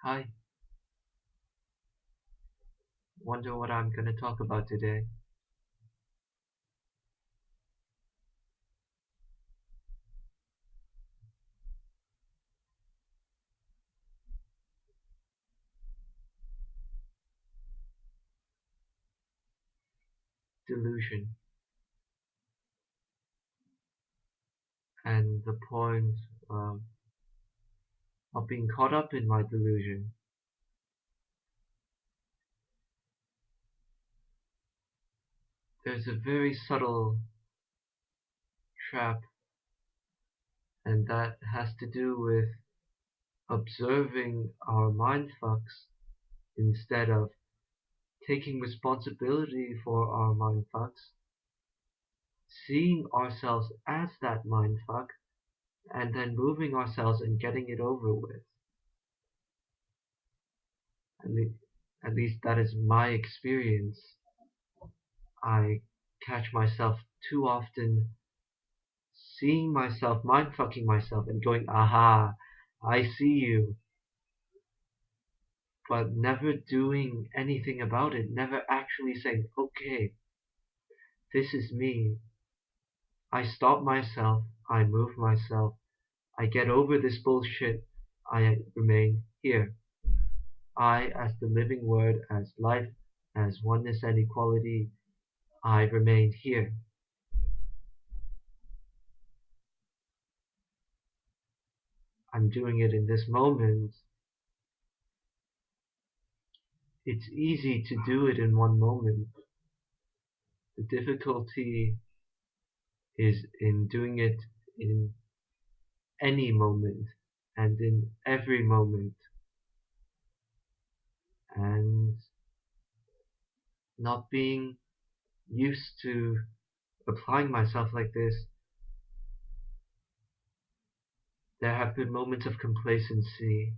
Hi, wonder what I'm gonna talk about today. Delusion. And the point um, of being caught up in my delusion. There's a very subtle trap, and that has to do with observing our mind fucks instead of taking responsibility for our mind fucks, seeing ourselves as that mind fuck, and then moving ourselves and getting it over with. At, le- at least that is my experience. I catch myself too often seeing myself, mind fucking myself, and going, aha, I see you, but never doing anything about it, never actually saying, okay, this is me. I stop myself, I move myself, I get over this bullshit, I remain here. I, as the living word, as life, as oneness and equality, I remain here. I'm doing it in this moment. It's easy to do it in one moment. The difficulty is in doing it in any moment and in every moment, and not being used to applying myself like this. There have been moments of complacency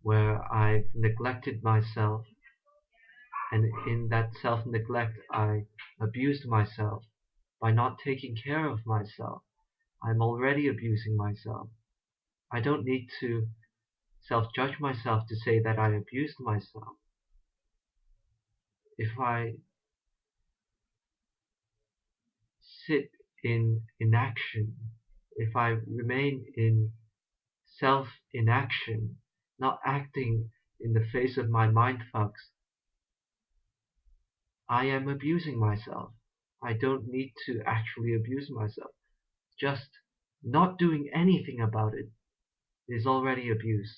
where I've neglected myself, and in that self-neglect I abused myself by not taking care of myself. I'm already abusing myself. I don't need to self-judge myself to say that I abused myself. If I sit in inaction, if I remain in self-inaction, not acting in the face of my mind fucks, I am abusing myself. I don't need to actually abuse myself. Just not doing anything about it is already abuse.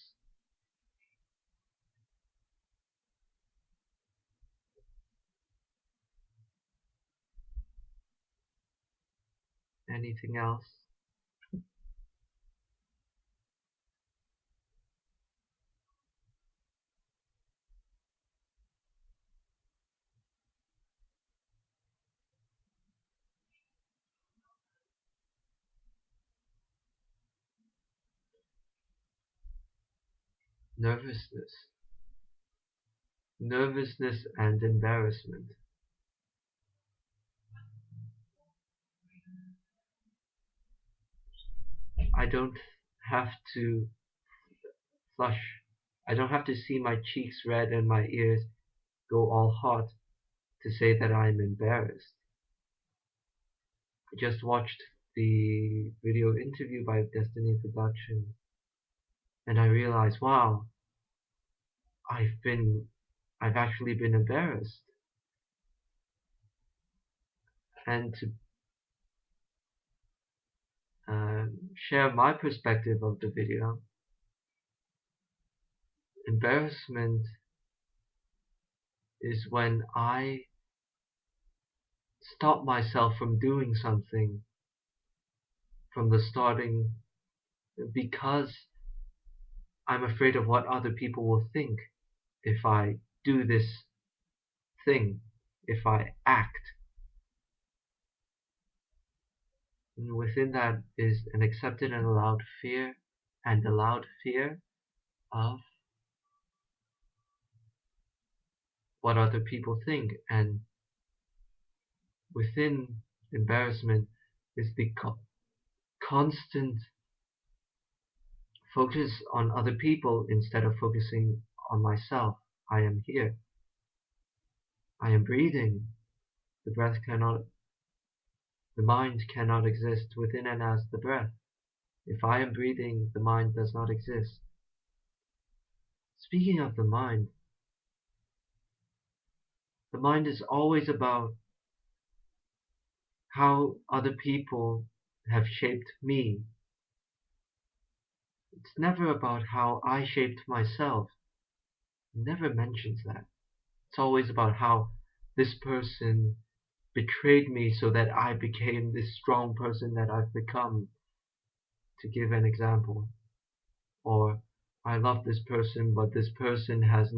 Anything else? Nervousness. Nervousness and embarrassment. I don't have to flush. I don't have to see my cheeks red and my ears go all hot to say that I'm embarrassed. I just watched the video interview by Destiny Production, and I realized, wow, I've been, I've actually been embarrassed. And to share my perspective of the video, embarrassment is when I stop myself from doing something from the starting because I'm afraid of what other people will think if I do this thing, if I act. And within that is an accepted and allowed fear of what other people think. And within embarrassment is the constant focus on other people instead of focusing on myself. I am here. I am breathing. The breath cannot, the mind cannot exist within and as the breath. If I am breathing, the mind does not exist. Speaking of the mind is always about how other people have shaped me. It's never about how I shaped myself. It never mentions that. It's always about how this person betrayed me so that I became this strong person that I've become, to give an example. Or I love this person, but this person has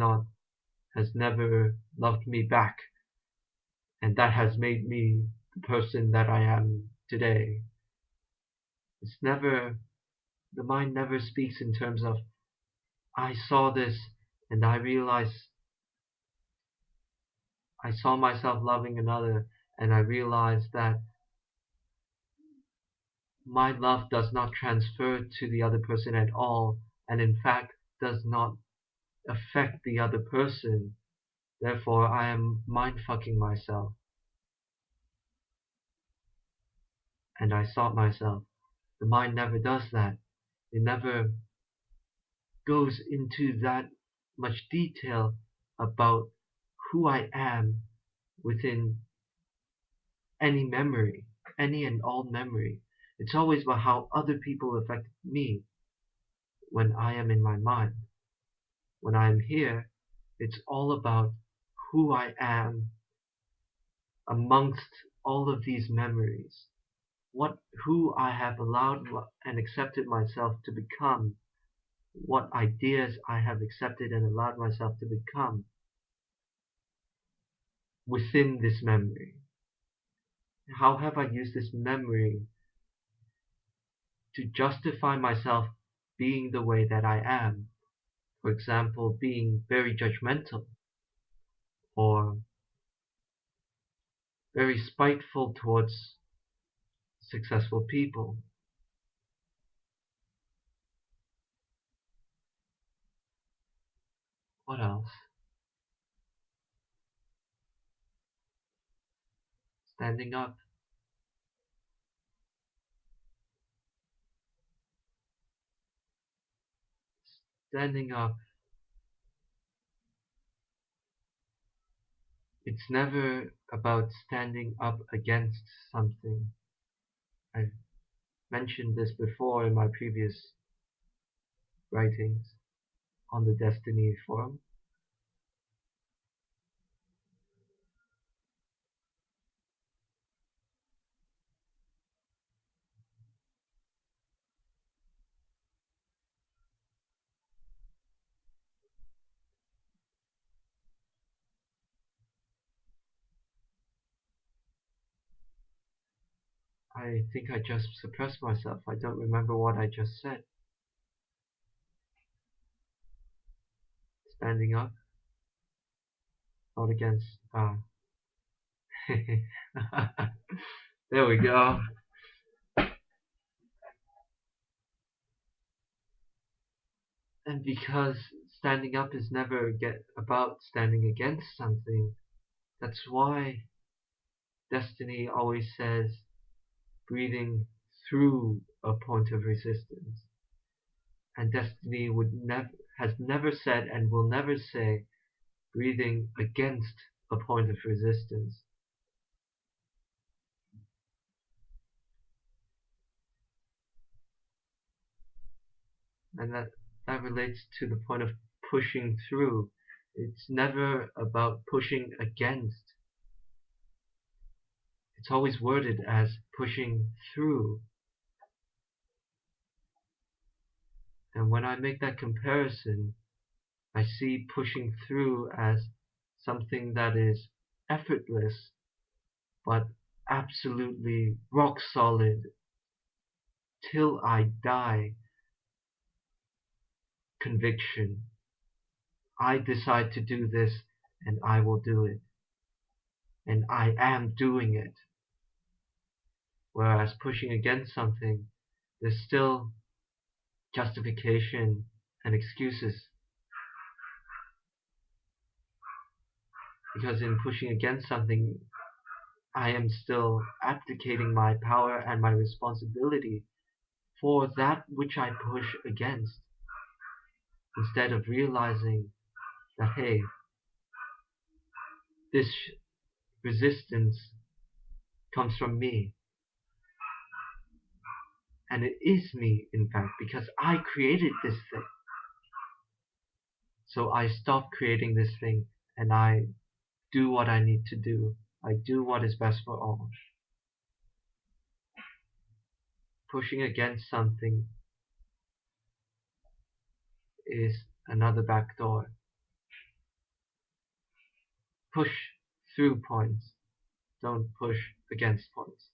never loved me back, and that has made me the person that I am today. It's never, the mind never speaks in terms of, I saw this and I realized, I saw myself loving another and I realized that my love does not transfer to the other person at all, and in fact does not affect the other person. Therefore, I am mind fucking myself. And I sought myself. The mind never does that. It never goes into that much detail about who I am within any memory, any and all memory. It's always about how other people affect me when I am in my mind. When I am here, it's all about who I am amongst all of these memories. Who I have allowed and accepted myself to become, what ideas I have accepted and allowed myself to become within this memory. How have I used this memory to justify myself being the way that I am? For example, being very judgmental or very spiteful towards successful people. What else? Standing up. Standing up. It's never about standing up against something. I've mentioned this before in my previous writings on the Destiny forum. I think I just suppressed myself. I don't remember what I just said. Standing up, not against. There we go. And because standing up is never about standing against something, that's why Destiny always says breathing through a point of resistance. And Destiny has never said and will never say breathing against a point of resistance. And that relates to the point of pushing through. It's never about pushing against. It's always worded as pushing through. And when I make that comparison, I see pushing through as something that is effortless, but absolutely rock solid till I die conviction. I decide to do this and I will do it. And I am doing it. Whereas pushing against something, there's still justification and excuses. Because in pushing against something, I am still abdicating my power and my responsibility for that which I push against, instead of realizing that, hey, this resistance comes from me. And it is me, in fact, because I created this thing. So I stop creating this thing and I do what I need to do. I do what is best for all. Pushing against something is another back door. Push through points. Don't push against points.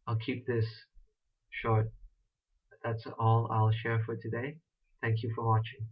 I'll keep this short. That's all I'll share for today. Thank you for watching.